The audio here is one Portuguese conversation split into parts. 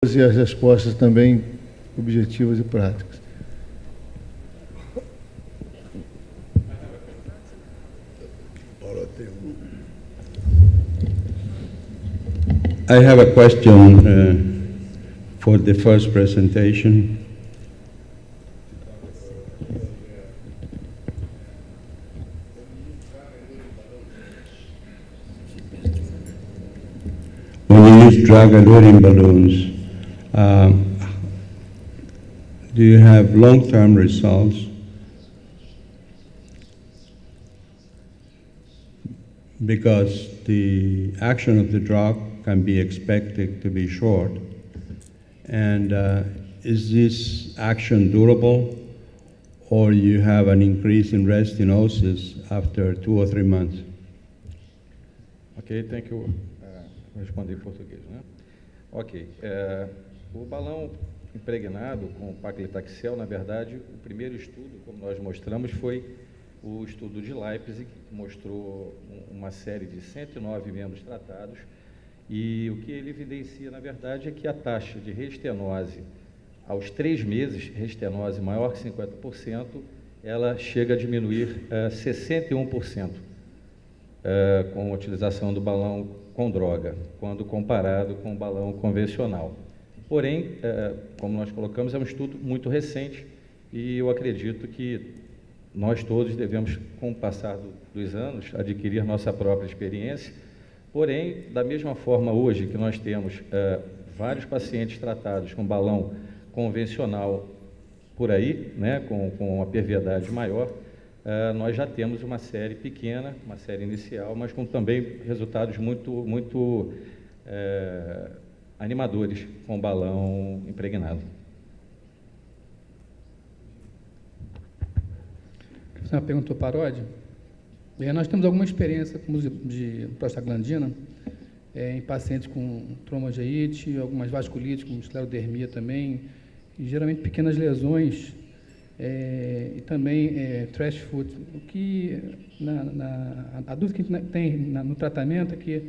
e as respostas também objetivas e práticas. I have a question for the first presentation. When you use drug-eluting balloons, do you have long-term results? Because the action of the drug can be expected to be short. And is this action durable, or you have an increase in restenosis after 2 or 3 months? Ok, thank you. Vou responder em português, né? Ok. O balão impregnado com paclitaxel, na verdade, o primeiro estudo, como nós mostramos, foi o estudo de Leipzig, que mostrou uma série de 109 membros tratados, e o que ele evidencia, na verdade, é que a taxa de restenose aos 3 meses, restenose maior que 50%, ela chega a diminuir 61% com a utilização do balão com droga, quando comparado com o balão convencional. Porém, como nós colocamos, é um estudo muito recente e eu acredito que nós todos devemos, com o passar dos anos, adquirir nossa própria experiência. Porém, da mesma forma hoje que nós temos vários pacientes tratados com balão convencional por aí, né, com uma perviedade maior, nós já temos uma série pequena, uma série inicial, mas com também resultados muito animadores com balão impregnado. Você perguntou, Paródia? Nós temos alguma experiência com uso de prostaglandina em pacientes com tromboangiite, algumas vasculites, como esclerodermia também, e geralmente pequenas lesões e também trash foot. O que a dúvida que a gente tem no tratamento é que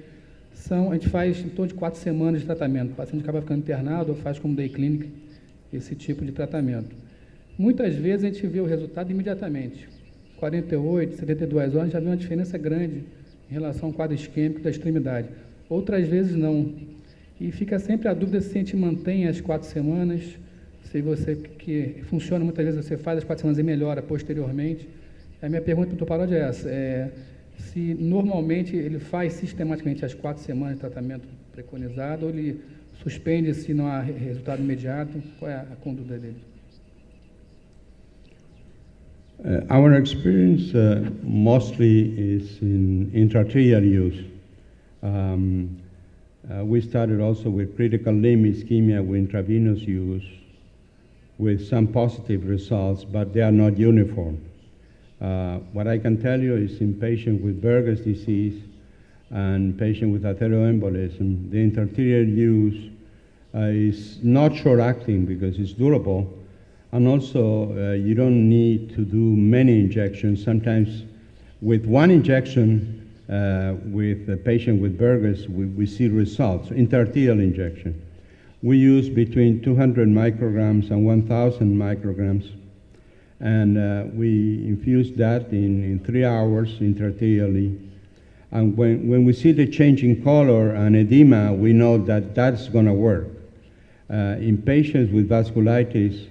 a gente faz em torno de 4 semanas de tratamento. O paciente acaba ficando internado ou faz como day clinic esse tipo de tratamento. Muitas vezes a gente vê o resultado imediatamente. 48, 72 horas já vê uma diferença grande em relação ao quadro isquêmico da extremidade. Outras vezes não. E fica sempre a dúvida se a gente mantém as 4 semanas, se você, que funciona muitas vezes, você faz as 4 semanas e melhora posteriormente. A minha pergunta para o Dr. Paródia é essa, se normalmente ele faz sistematicamente as 4 semanas de tratamento preconizado, ou ele suspende se não há resultado imediato, qual é a conduta dele? Our experience mostly is in intraarterial use. We started also with critical limb ischemia with intravenous use, with some positive results, but they are not uniform. What I can tell you is in patients with Berger's disease and patients with arterioembolism, the intraarterial use is not short-acting because it's durable. And also, you don't need to do many injections. Sometimes with one injection, with a patient with Berger's, we see results, intraarterial injection. We use between 200 micrograms and 1,000 micrograms. And we infuse that in 3 hours intraarterially. And when we see the change in color and edema, we know that that's going to work. In patients with vasculitis,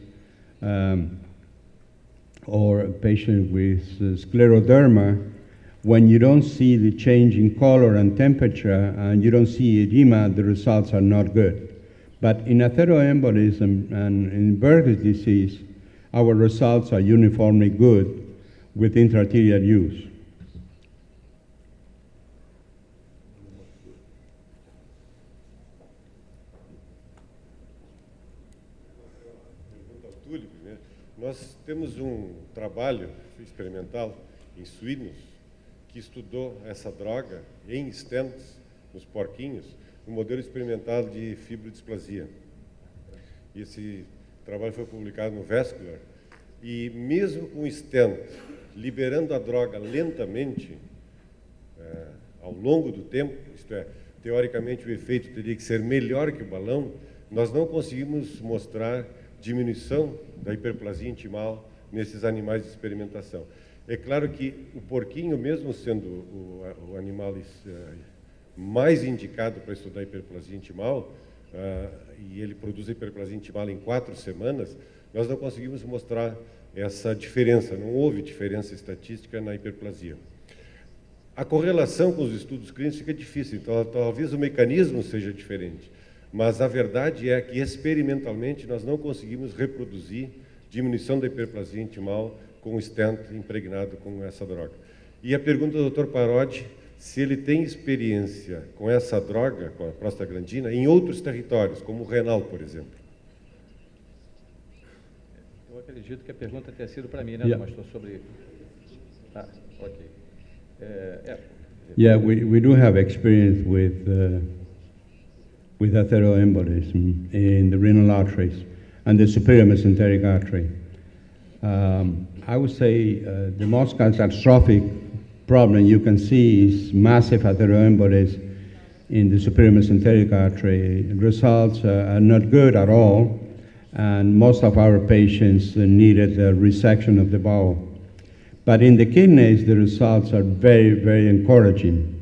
or a patient with scleroderma, when you don't see the change in color and temperature and you don't see edema, the results are not good. But in arterioembolism and in Berger's disease, our results are uniformly good with intraarterial use. Nós temos trabalho experimental em suínos que estudou essa droga em stents, nos porquinhos, no modelo experimental de fibrodisplasia. Esse trabalho foi publicado no Vascular e mesmo com stent liberando a droga lentamente, ao longo do tempo, isto é, teoricamente o efeito teria que ser melhor que o balão, nós não conseguimos mostrar diminuição da hiperplasia intimal nesses animais de experimentação. É claro que o porquinho, mesmo sendo o animal mais indicado para estudar hiperplasia intimal, e ele produz hiperplasia intimal em 4 semanas, nós não conseguimos mostrar essa diferença, não houve diferença estatística na hiperplasia. A correlação com os estudos clínicos fica difícil, então talvez o mecanismo seja diferente, mas a verdade é que experimentalmente nós não conseguimos reproduzir diminuição da hiperplasia intimal com o stent impregnado com essa droga. E a pergunta do Dr. Parodi, se ele tem experiência com essa droga, com a prostaglandina, em outros territórios, como o renal, por exemplo. Eu acredito que a pergunta tenha sido para mim, né, Yeah. pastor, sobre... Ah, ok. Yeah, we do have experience with atheroembolism in the renal arteries and the superior mesenteric artery. I would say the most catastrophic problem you can see is massive atheroembolism in the superior mesenteric artery. Results are not good at all, and most of our patients needed a resection of the bowel. But in the kidneys, the results are very, very encouraging.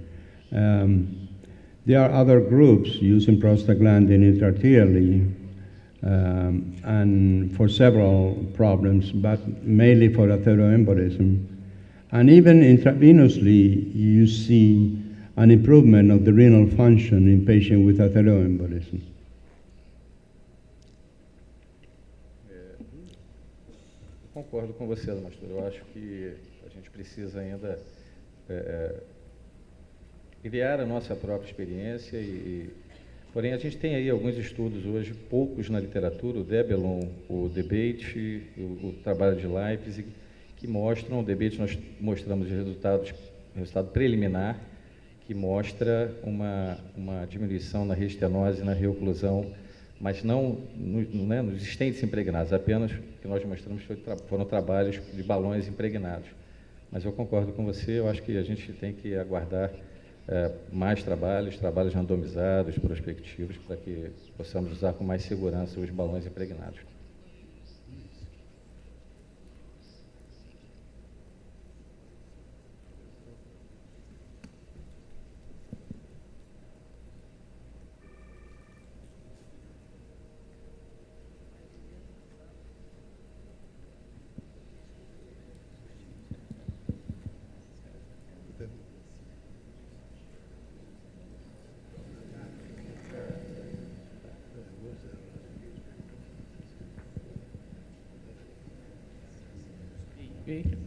There are other groups using prostaglandin intraarterially and for several problems, but mainly for atheroembolism. And even intravenously, you see an improvement of the renal function in patients with atheroembolism. Concordo com você, pastor. Eu acho que a gente precisa ainda criar a nossa própria experiência porém, a gente tem aí alguns estudos hoje, poucos na literatura, o Debelon, o Debate, o trabalho de Leipzig, que mostram, o Debate nós mostramos resultado preliminar, que mostra uma diminuição na reestenose e na reoclusão, mas não nos estentes impregnados, apenas o que nós mostramos foram trabalhos de balões impregnados. Mas eu concordo com você, eu acho que a gente tem que aguardar mais trabalhos randomizados, prospectivos, para que possamos usar com mais segurança os balões impregnados.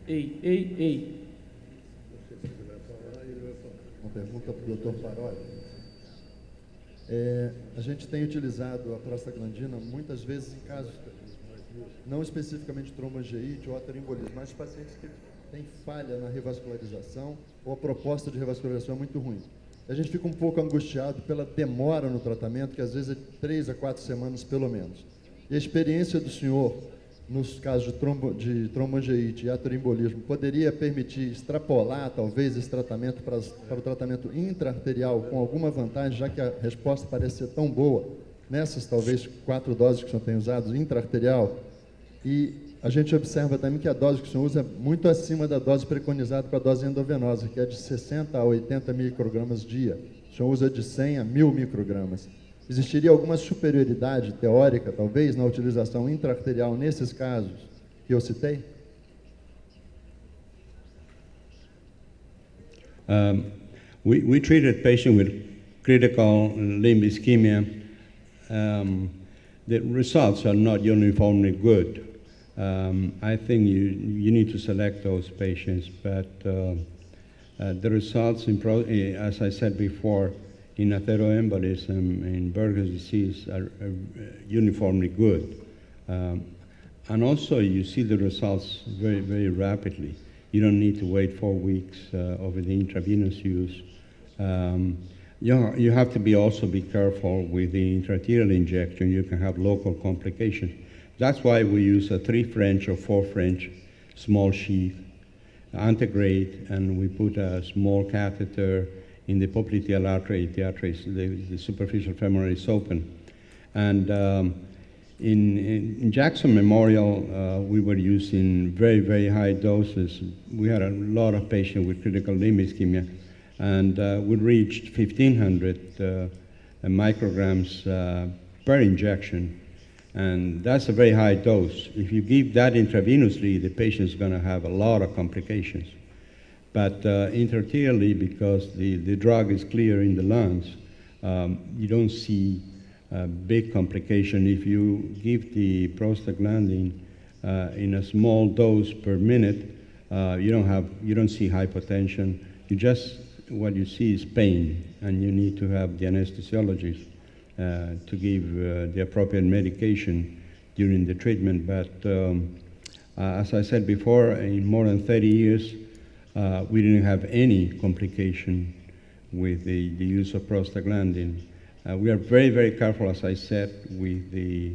Ei. Uma pergunta para o Dr. Parodi. A gente tem utilizado a prostaglandina muitas vezes em casos, não especificamente tromboangiite ou ateroembolismo, mas pacientes que têm falha na revascularização ou a proposta de revascularização é muito ruim. A gente fica um pouco angustiado pela demora no tratamento, que às vezes é 3 a 4 semanas pelo menos. E a experiência do senhor nos casos de tromboangiite e ateroembolismo, poderia permitir extrapolar, talvez, esse tratamento para o tratamento intraarterial com alguma vantagem, já que a resposta parece ser tão boa, nessas, talvez, 4 doses que o senhor tem usado, intraarterial, e a gente observa também que a dose que o senhor usa é muito acima da dose preconizada para a dose endovenosa, que é de 60 a 80 microgramas dia. O senhor usa de 100 a 1000 microgramas. Existiria alguma superioridade teórica, talvez, na utilização intraarterial nesses casos que eu citei? We treated patients with critical limb ischemia. The results are not uniformly good. I think you need to select those patients, but the results, as I said before, in atheroembolism and Berger's disease are uniformly good. And also you see the results very, very rapidly. You don't need to wait 4 weeks over the intravenous use. You have to also be careful with the intraarterial injection. You can have local complications. That's why we use a 3 French or 4 French small sheath, antegrade, and we put a small catheter in the popliteal artery. The superficial femoral is open. And in Jackson Memorial, we were using very, very high doses. We had a lot of patients with critical limb ischemia, and we reached 1,500 micrograms per injection. And that's a very high dose. If you give that intravenously, the patient's going to have a lot of complications. But intraarterially, because the drug is clear in the lungs, you don't see big complication. If you give the prostaglandin in a small dose per minute, you don't see hypotension. What you see is pain, and you need to have the anesthesiologist to give the appropriate medication during the treatment. But as I said before, in more than 30 years, we didn't have any complication with the use of prostaglandin. We are very, very careful, as I said, with the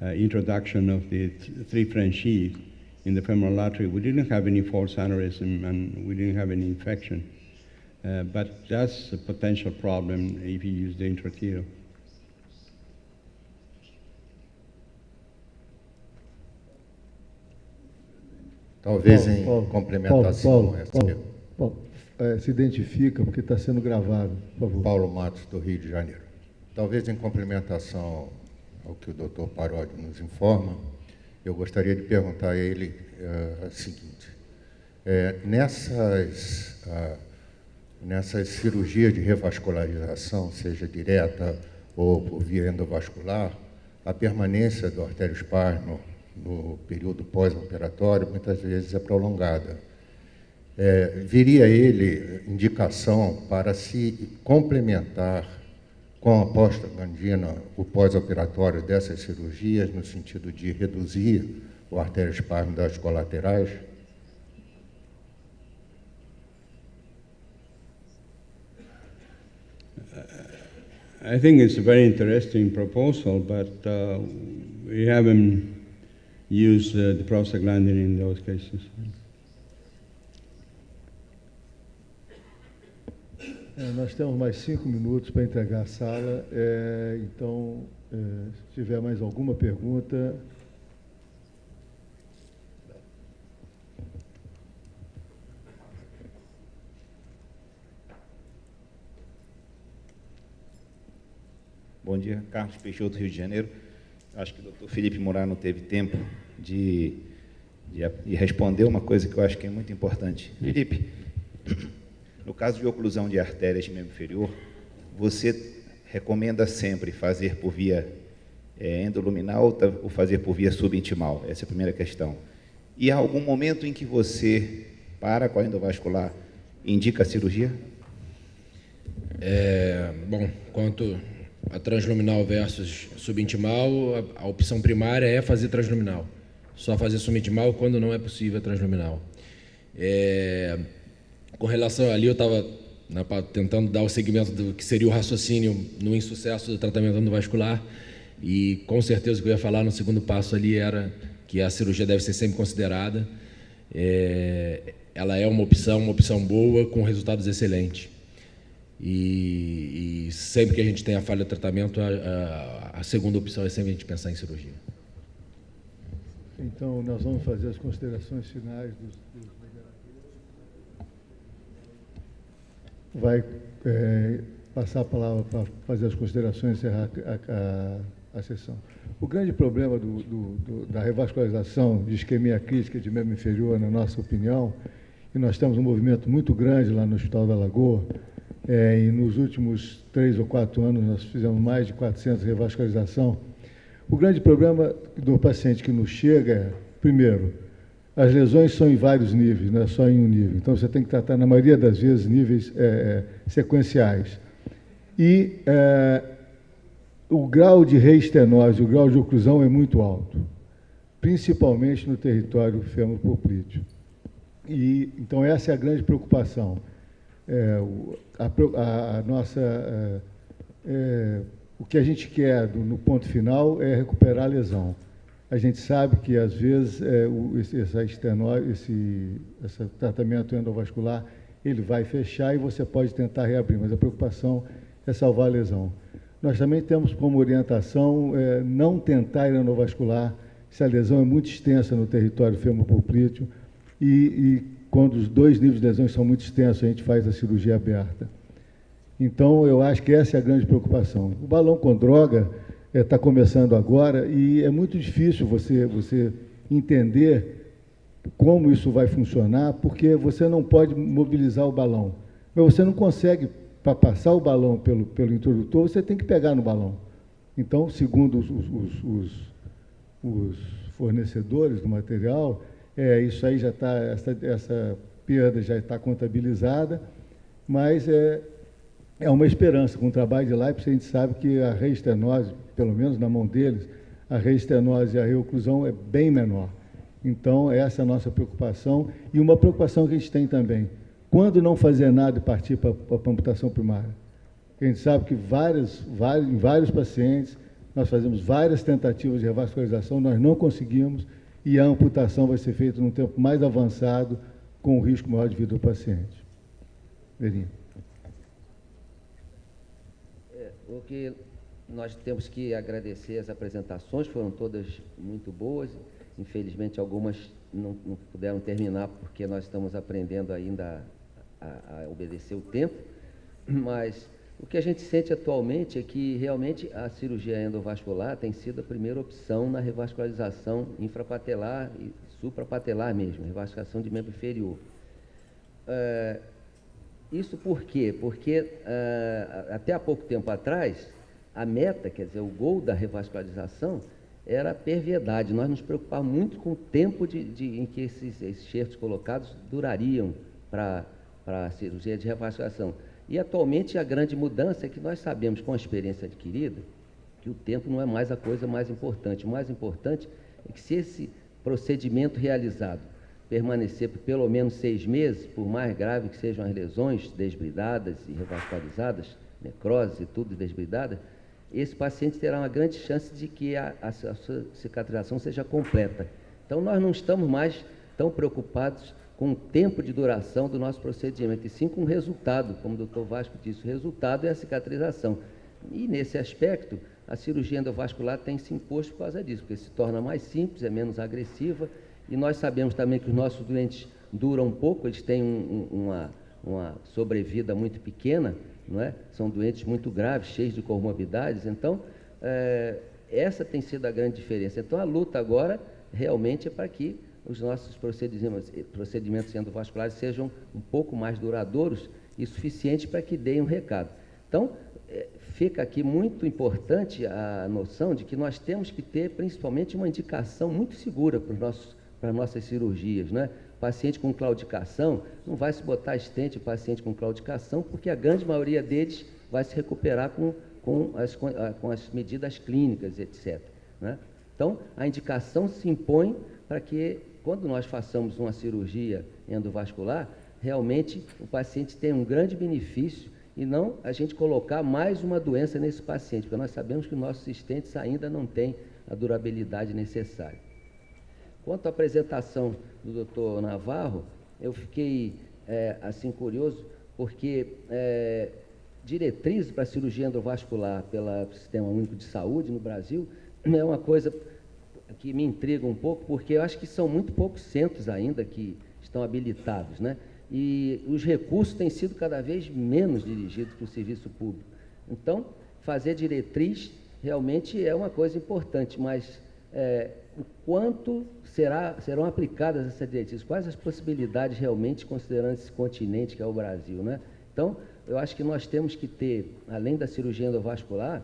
introduction of the 3' sheath in the femoral artery. We didn't have any false aneurysm, and we didn't have any infection. But that's a potential problem if you use the intraarterial. Talvez em complementação. Paulo, se identifica porque está sendo gravado, por favor. Paulo Matos, do Rio de Janeiro. Talvez em complementação ao que o Dr. Parodi nos informa, eu gostaria de perguntar a ele o seguinte. Nessas cirurgias de revascularização, seja direta ou por via endovascular, a permanência do arteriosparmo no período pós-operatório muitas vezes é prolongada. Viria ele indicação para se complementar com a prostaglandina o pós-operatório dessas cirurgias, no sentido de reduzir o arteriosparmo das colaterais? I think it's a very interesting proposal, but we haven't used the prostaglandin in those cases. Nós temos mais 5 minutos para entregar a sala, então, se tiver mais alguma pergunta... Bom dia, Carlos Peixoto, Rio de Janeiro. Acho que o Dr. Felipe Murano teve tempo de responder uma coisa que eu acho que é muito importante. Felipe, no caso de oclusão de artérias de membro inferior, você recomenda sempre fazer por via endoluminal ou fazer por via subintimal? Essa é a primeira questão. E há algum momento em que você, para com a endovascular, indica a cirurgia? Bom, quanto a transluminal versus subintimal, a opção primária é fazer transluminal. Só fazer subintimal quando não é possível a transluminal. Com relação ali, eu estava tentando dar o segmento do que seria o raciocínio no insucesso do tratamento endovascular, e com certeza o que eu ia falar no segundo passo ali era que a cirurgia deve ser sempre considerada. Ela é uma opção boa, com resultados excelentes. E sempre que a gente tem a falha de tratamento, a segunda opção é sempre a gente pensar em cirurgia. Então, nós vamos fazer as considerações finais dos vai passar a palavra para fazer as considerações e encerrar a sessão. O grande problema da revascularização de isquemia crítica de membro inferior, na nossa opinião, e nós temos um movimento muito grande lá no Hospital da Lagoa, e nos últimos 3 ou 4 anos nós fizemos mais de 400 revascularização. O grande problema do paciente que nos chega é, primeiro, as lesões são em vários níveis, não é só em um nível. Então, você tem que tratar, na maioria das vezes, níveis sequenciais. E o grau de reestenose, o grau de oclusão é muito alto, principalmente no território fêmur-poplíteo. Então, essa é a grande preocupação. O que a gente quer no ponto final é recuperar a lesão. A gente sabe que, às vezes, esse tratamento endovascular, ele vai fechar e você pode tentar reabrir, mas a preocupação é salvar a lesão. nós também temos como orientação não tentar ir endovascular se a lesão é muito extensa no território femopoplíteo e quando os dois níveis de lesões são muito extensos, a gente faz a cirurgia aberta. Então, eu acho que essa é a grande preocupação. O balão com droga está começando agora e é muito difícil você entender como isso vai funcionar, porque você não pode mobilizar o balão. Mas você não consegue, para passar o balão pelo introdutor, você tem que pegar no balão. Então, segundo os fornecedores do material, isso aí já está, essa perda já está contabilizada, mas é uma esperança. Com o trabalho de Leipzig, a gente sabe que a reestenose, pelo menos na mão deles, a reestenose e a reoclusão é bem menor. Então, essa é a nossa preocupação. E uma preocupação que a gente tem também, quando não fazer nada e partir para a amputação primária? A gente sabe que em vários pacientes, nós fazemos várias tentativas de revascularização, nós não conseguimos, e a amputação vai ser feita num tempo mais avançado, com um risco maior de vida do paciente. Verinha. O que nós temos que agradecer as apresentações, foram todas muito boas. Infelizmente, algumas não puderam terminar, porque nós estamos aprendendo ainda a obedecer o tempo, mas o que a gente sente atualmente é que realmente a cirurgia endovascular tem sido a primeira opção na revascularização infrapatelar e suprapatelar mesmo, revascularização de membro inferior. Isso por quê? Porque até há pouco tempo atrás, a meta, quer dizer, o gol da revascularização era a perviedade. Nós nos preocupávamos muito com o tempo em que esses enxertos colocados durariam para a cirurgia de revascularização. E atualmente a grande mudança é que nós sabemos, com a experiência adquirida, que o tempo não é mais a coisa mais importante. O mais importante é que, se esse procedimento realizado permanecer por pelo menos 6 meses, por mais grave que sejam as lesões desbridadas e revascularizadas, necroses e tudo desbridadas, esse paciente terá uma grande chance de que a sua cicatrização seja completa. Então, nós não estamos mais tão preocupados com o tempo de duração do nosso procedimento, e sim com o resultado, como o Dr. Vasco disse, o resultado é a cicatrização. E, nesse aspecto, a cirurgia endovascular tem se imposto por causa disso, porque se torna mais simples, é menos agressiva, e nós sabemos também que os nossos doentes duram pouco, eles têm uma sobrevida muito pequena, não é? São doentes muito graves, cheios de comorbidades, então, essa tem sido a grande diferença. Então, a luta agora realmente é para que os nossos procedimentos endovasculares sejam um pouco mais duradouros e suficientes para que deem um recado. Então, fica aqui muito importante a noção de que nós temos que ter, principalmente, uma indicação muito segura para as nossas cirurgias, né? O paciente com claudicação, não vai se botar stent o paciente com claudicação, porque a grande maioria deles vai se recuperar com as medidas clínicas, etc., né? Então, a indicação se impõe para que, quando nós façamos uma cirurgia endovascular, realmente o paciente tenha um grande benefício e não a gente colocar mais uma doença nesse paciente, porque nós sabemos que os nossos stents ainda não têm a durabilidade necessária. Quanto à apresentação do Dr. Navarro, eu fiquei assim curioso, porque diretrizes para a cirurgia endovascular pelo Sistema Único de Saúde no Brasil é uma coisa que me intriga um pouco, porque eu acho que são muito poucos centros ainda que estão habilitados, né? E os recursos têm sido cada vez menos dirigidos para o serviço público. Então, fazer diretriz realmente é uma coisa importante, mas o quanto serão aplicadas essas diretrizes? Quais as possibilidades realmente, considerando esse continente que é o Brasil, né? Então, eu acho que nós temos que ter, além da cirurgia endovascular,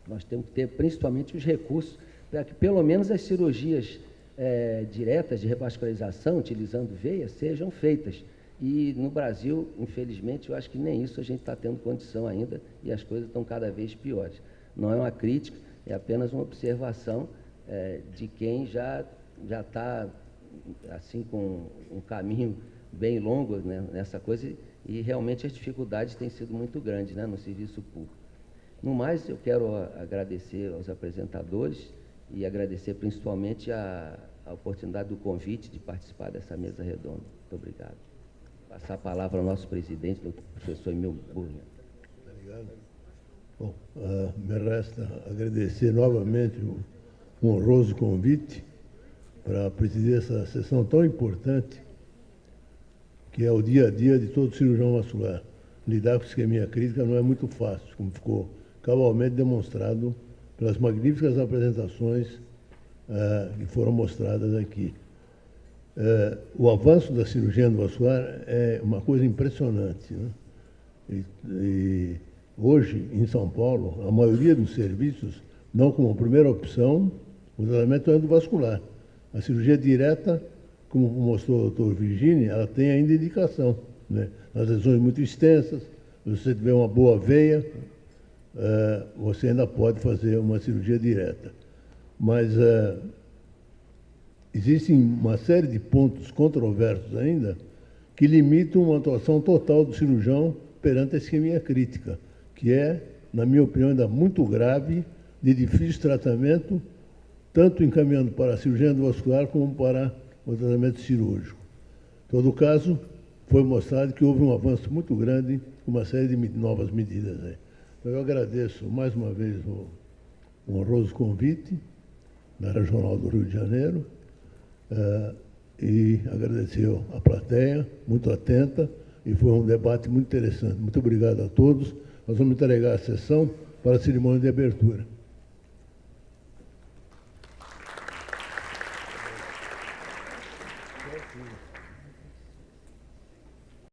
nós temos que ter principalmente os recursos para que pelo menos as cirurgias diretas de revascularização, utilizando veia, sejam feitas. E no Brasil, infelizmente, eu acho que nem isso a gente está tendo condição ainda e as coisas estão cada vez piores. Não é uma crítica, é apenas uma observação de quem já está assim, com um caminho bem longo, né, nessa coisa, e realmente as dificuldades têm sido muito grandes, né, no serviço público. No mais, eu quero agradecer aos apresentadores e agradecer principalmente a oportunidade do convite de participar dessa mesa redonda. Muito obrigado. Passar a palavra ao nosso presidente, o professor Emil Burger. Obrigado. Bom, me resta agradecer novamente o honroso convite para presidir essa sessão tão importante, que é o dia a dia de todo cirurgião vascular. Lidar com isquemia crítica não é muito fácil, como ficou cabalmente demonstrado pelas magníficas apresentações que foram mostradas aqui. O avanço da cirurgia endovascular é uma coisa impressionante, né? E hoje, em São Paulo, a maioria dos serviços dão como primeira opção o tratamento endovascular. A cirurgia direta, como mostrou o doutor Virginie, ela tem ainda indicação, né? Nas lesões muito extensas, se você tiver uma boa veia, você ainda pode fazer uma cirurgia direta. Mas existem uma série de pontos controversos ainda que limitam uma atuação total do cirurgião perante a isquemia crítica, que é, na minha opinião, ainda muito grave, de difícil tratamento, tanto encaminhando para a cirurgia endovascular como para o tratamento cirúrgico. Em todo caso, foi mostrado que houve um avanço muito grande com uma série de novas medidas. Então, eu agradeço mais uma vez o honroso convite da Regional do Rio de Janeiro e agradecer a plateia, muito atenta, e foi um debate muito interessante. Muito obrigado a todos. Nós vamos entregar a sessão para a cerimônia de abertura.